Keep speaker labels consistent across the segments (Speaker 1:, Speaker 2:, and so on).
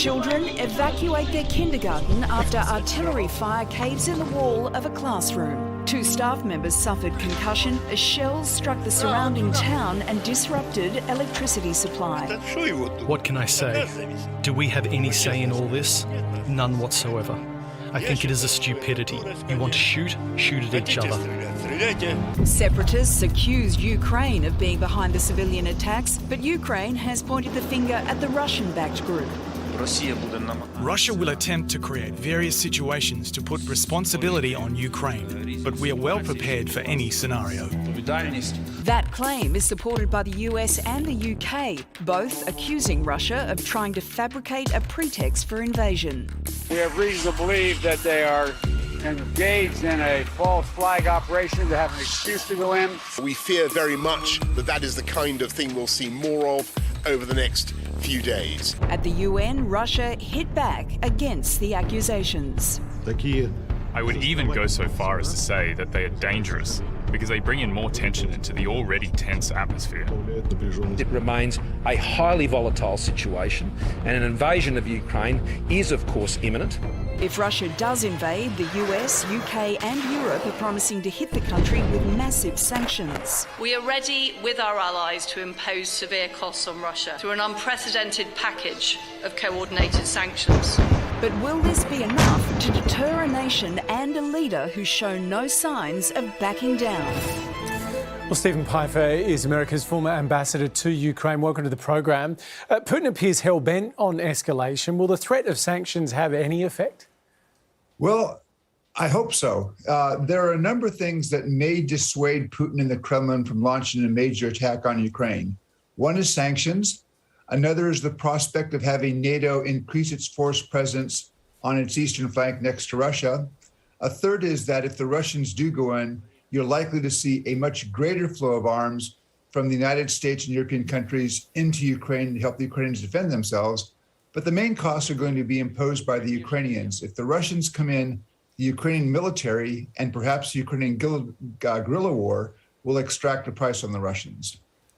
Speaker 1: Children evacuate their kindergarten after artillery fire caves in the wall of a classroom. 2 staff members suffered concussion as shells struck the surrounding town and disrupted electricity supply.
Speaker 2: What can I say? Do we have any say in all this? None whatsoever. I think it is a stupidity. You want to shoot? Shoot at each other.
Speaker 1: Separatists accused Ukraine of being behind the civilian attacks, but Ukraine has pointed the finger at the Russian-backed group.
Speaker 3: Russia will attempt to create various situations to put responsibility on Ukraine, but we are well prepared for any scenario.
Speaker 1: That claim is supported by the US and the UK, both accusing Russia of trying to fabricate a pretext for invasion.
Speaker 4: We have reason to believe that they are engaged in a false flag operation to have an excuse to go in.
Speaker 5: We fear very much that that is the kind of thing we'll see more of over the next few days.
Speaker 1: At the UN, Russia hit back against the accusations.
Speaker 6: I would even go so far as to say that they are dangerous because they bring in more tension into the already tense atmosphere.
Speaker 7: It remains a highly volatile situation, and an invasion of Ukraine is, of course, imminent.
Speaker 1: If Russia does invade, the US, UK and Europe are promising to hit the country with massive sanctions.
Speaker 8: We are ready with our allies to impose severe costs on Russia through an unprecedented package of coordinated sanctions.
Speaker 1: But will this be enough to deter a nation and a leader who's shown no signs of backing down?
Speaker 9: Well, Stephen Pifer is America's former ambassador to Ukraine. Welcome to the program. Putin appears hell-bent on escalation. Will the threat of sanctions have any effect?
Speaker 10: Well, I hope so. There are a number of things that may dissuade Putin and the Kremlin from launching a major attack on Ukraine. One is sanctions. Another is the prospect of having NATO increase its force presence on its eastern flank next to Russia. A third is that if the Russians do go in, you're likely to see a much greater flow of arms from the United States and European countries into Ukraine to help the Ukrainians defend themselves. But the main costs are going to be imposed by the Ukrainians. If the Russians come in, the Ukrainian military and perhaps the Ukrainian guerrilla war will extract a price on the Russians.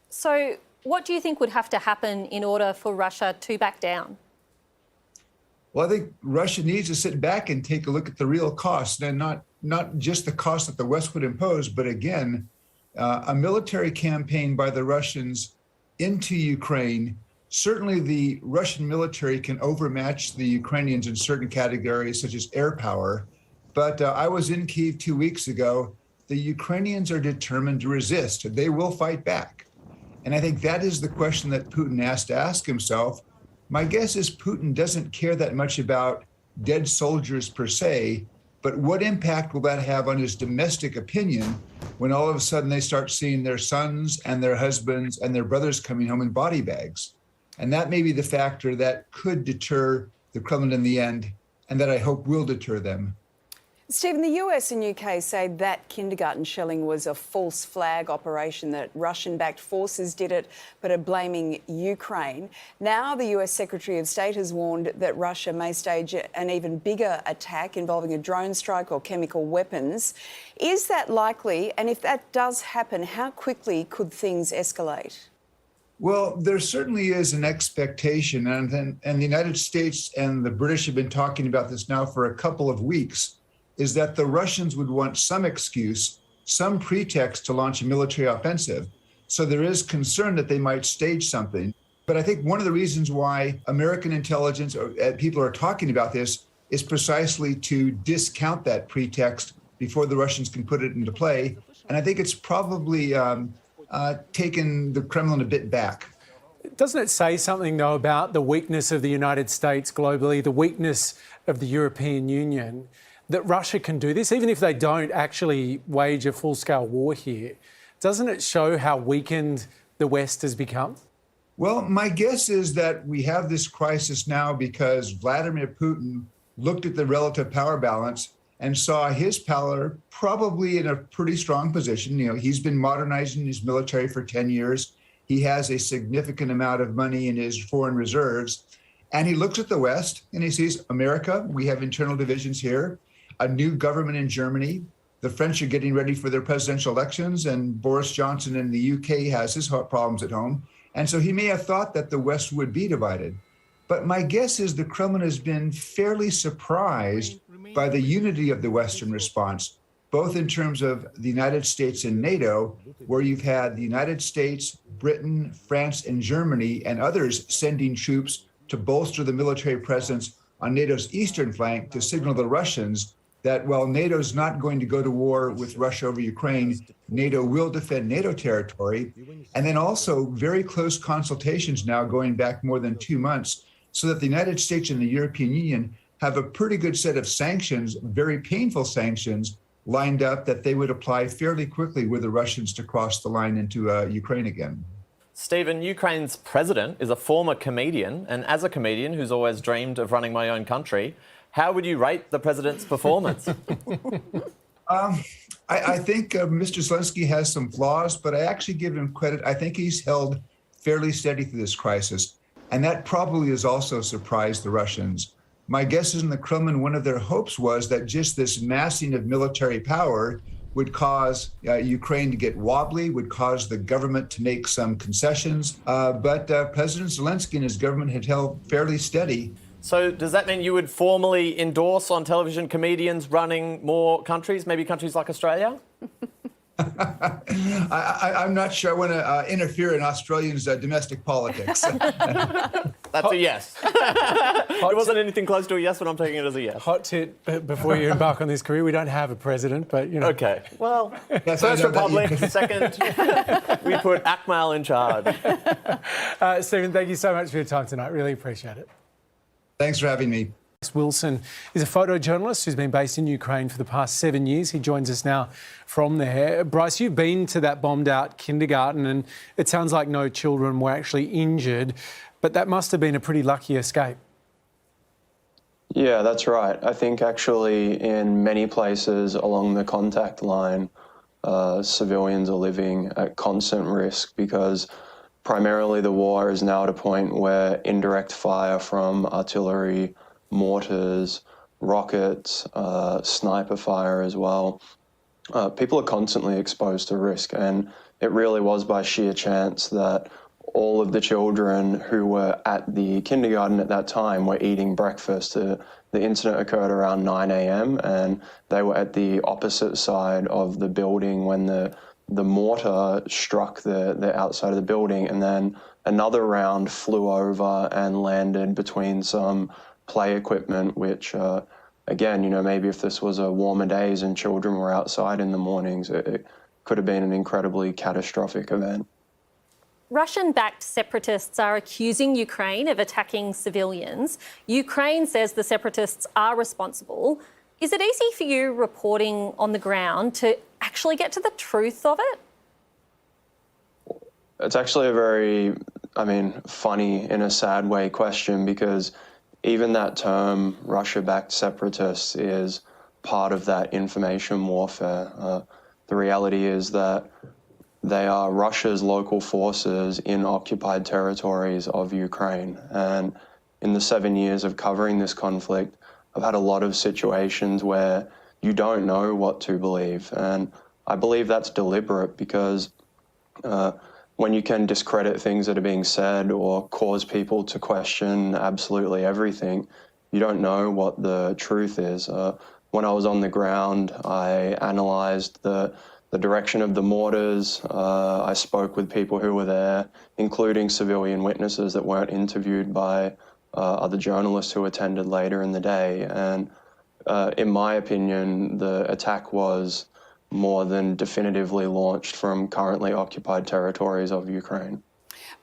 Speaker 11: So what do you think would have to happen in order for Russia to back down?
Speaker 10: Well, I think Russia needs to sit back and take a look at the real costs, and not just the cost that the West would impose, but again, a military campaign by the Russians into Ukraine. Certainly the Russian military can overmatch the Ukrainians in certain categories, such as air power. But I was in Kyiv 2 weeks ago. The Ukrainians are determined to resist. They will fight back. And I think that is the question that Putin has to ask himself. My guess is Putin doesn't care that much about dead soldiers per se, but what impact will that have on his domestic opinion when all of a sudden they start seeing their sons and their husbands and their brothers coming home in body bags? And that may be the factor that could deter the Kremlin in the end, and that I hope will deter them.
Speaker 12: Stephen, the US and UK say that kindergarten shelling was a false flag operation, that Russian-backed forces did it, but are blaming Ukraine. Now the US Secretary of State has warned that Russia may stage an even bigger attack involving a drone strike or chemical weapons. Is that likely? And if that does happen, how quickly could things escalate?
Speaker 10: Well, there certainly is an expectation, and the United States and the British have been talking about this now for a couple of weeks, is that the Russians would want some excuse, some pretext to launch a military offensive. So there is concern that they might stage something. But I think one of the reasons why American intelligence people are talking about this is precisely to discount that pretext before the Russians can put it into play. And I think it's probably taken the Kremlin a bit back.
Speaker 9: Doesn't it say something, though, about the weakness of the United States globally, the weakness of the European Union, that Russia can do this, even if they don't actually wage a full-scale war here? Doesn't it show how weakened the West has become?
Speaker 10: Well, my guess is that we have this crisis now because Vladimir Putin looked at the relative power balance and saw his power probably in a pretty strong position. You know, he's been modernizing his military for 10 years. He has a significant amount of money in his foreign reserves. And he looks at the West and he sees America, we have internal divisions here, a new government in Germany. The French are getting ready for their presidential elections, and Boris Johnson in the UK has his problems at home. And so he may have thought that the West would be divided. But my guess is the Kremlin has been fairly surprised by the unity of the Western response, both in terms of the United States and NATO, where you've had the United States, Britain, France, and Germany, and others sending troops to bolster the military presence on NATO's eastern flank to signal the Russians that while NATO's not going to go to war with Russia over Ukraine, NATO will defend NATO territory. And then also very close consultations now going back more than 2 months, so that the United States and the European Union have a pretty good set of sanctions, very painful sanctions, lined up that they would apply fairly quickly were the Russians to cross the line into Ukraine again.
Speaker 13: Stephen, Ukraine's president is a former comedian, and as a comedian who's always dreamed of running my own country, how would you rate the president's performance?
Speaker 10: I think Mr. Zelensky has some flaws, but I actually give him credit. I think he's held fairly steady through this crisis, and that probably has also surprised the Russians. My guess is in the Kremlin, one of their hopes was that just this massing of military power would cause Ukraine to get wobbly, would cause the government to make some concessions. But President Zelensky and his government had held fairly steady.
Speaker 13: So does that mean you would formally endorse on television comedians running more countries, maybe countries like Australia?
Speaker 10: I'm not sure I want to interfere in Australians' domestic politics.
Speaker 13: That's a yes. It wasn't anything close to a yes, but I'm taking it as a yes.
Speaker 9: Hot tit before you embark on this career. We don't have a president, but, you know.
Speaker 13: OK. Well, First Republic, second, we put Akmal in charge.
Speaker 9: Stephen, thank you so much for your time tonight. Really appreciate it.
Speaker 10: Thanks for having me.
Speaker 9: Bryce Wilson is a photojournalist who's been based in Ukraine for the past 7 years. He joins us now from there. Bryce, you've been to that bombed-out kindergarten, and it sounds like no children were actually injured, but that must have been a pretty lucky escape.
Speaker 14: Yeah, that's right. I think actually in many places along the contact line, civilians are living at constant risk because primarily the war is now at a point where indirect fire from artillery, mortars, rockets, sniper fire as well. People are constantly exposed to risk, and it really was by sheer chance that all of the children who were at the kindergarten at that time were eating breakfast. The incident occurred around 9 a.m. and they were at the opposite side of the building when the mortar struck the outside of the building, and then another round flew over and landed between some play equipment, which, again, you know, maybe if this was a warmer days and children were outside in the mornings, it could have been an incredibly catastrophic event.
Speaker 11: Russian-backed separatists are accusing Ukraine of attacking civilians. Ukraine says the separatists are responsible. Is it easy for you reporting on the ground to actually get to the truth of it?
Speaker 14: It's actually a very, funny in a sad way question, because even that term, Russia-backed separatists, is part of that information warfare. The reality is that they are Russia's local forces in occupied territories of Ukraine. And in the 7 years of covering this conflict, I've had a lot of situations where you don't know what to believe. And I believe that's deliberate because when you can discredit things that are being said or cause people to question absolutely everything, you don't know what the truth is. When I was on the ground, I analysed the direction of the mortars. I spoke with people who were there, including civilian witnesses that weren't interviewed by other journalists who attended later in the day. And in my opinion, the attack was more than definitively launched from currently occupied territories of Ukraine.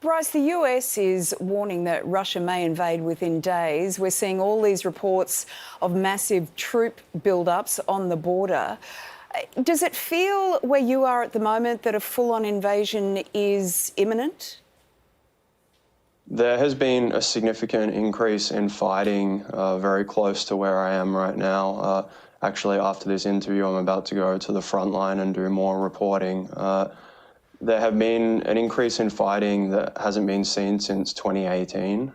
Speaker 12: Bryce, the US is warning that Russia may invade within days. We're seeing all these reports of massive troop build-ups on the border. Does it feel where you are at the moment that a full-on invasion is imminent?
Speaker 14: There has been a significant increase in fighting very close to where I am right now. Actually, after this interview, I'm about to go to the front line and do more reporting. There have been an increase in fighting that hasn't been seen since 2018.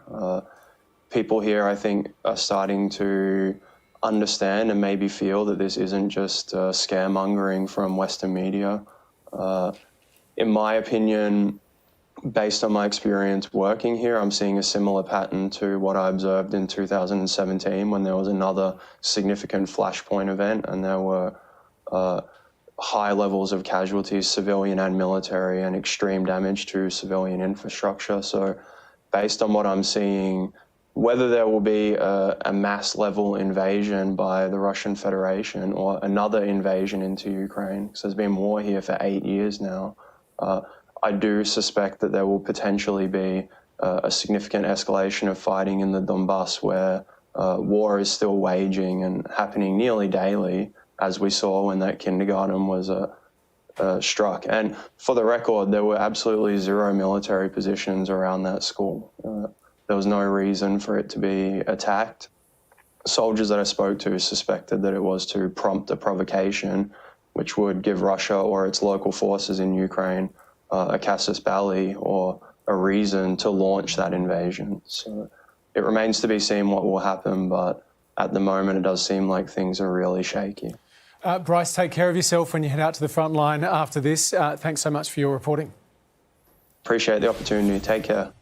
Speaker 14: People here, I think, are starting to understand and maybe feel that this isn't just scaremongering from Western media. In my opinion, based on my experience working here, I'm seeing a similar pattern to what I observed in 2017 when there was another significant flashpoint event and there were high levels of casualties, civilian and military, and extreme damage to civilian infrastructure. So based on what I'm seeing, whether there will be a mass level invasion by the Russian Federation or another invasion into Ukraine, because there's been war here for 8 years now, I do suspect that there will potentially be a significant escalation of fighting in the Donbass where war is still waging and happening nearly daily, as we saw when that kindergarten was struck. And for the record, there were absolutely zero military positions around that school. There was no reason for it to be attacked. Soldiers that I spoke to suspected that it was to prompt a provocation, which would give Russia or its local forces in Ukraine a casus belli or a reason to launch that invasion. So it remains to be seen what will happen, but at the moment it does seem like things are really shaky.
Speaker 9: Bryce, take care of yourself when you head out to the front line after this. Thanks so much for your reporting.
Speaker 14: Appreciate the opportunity. Take care.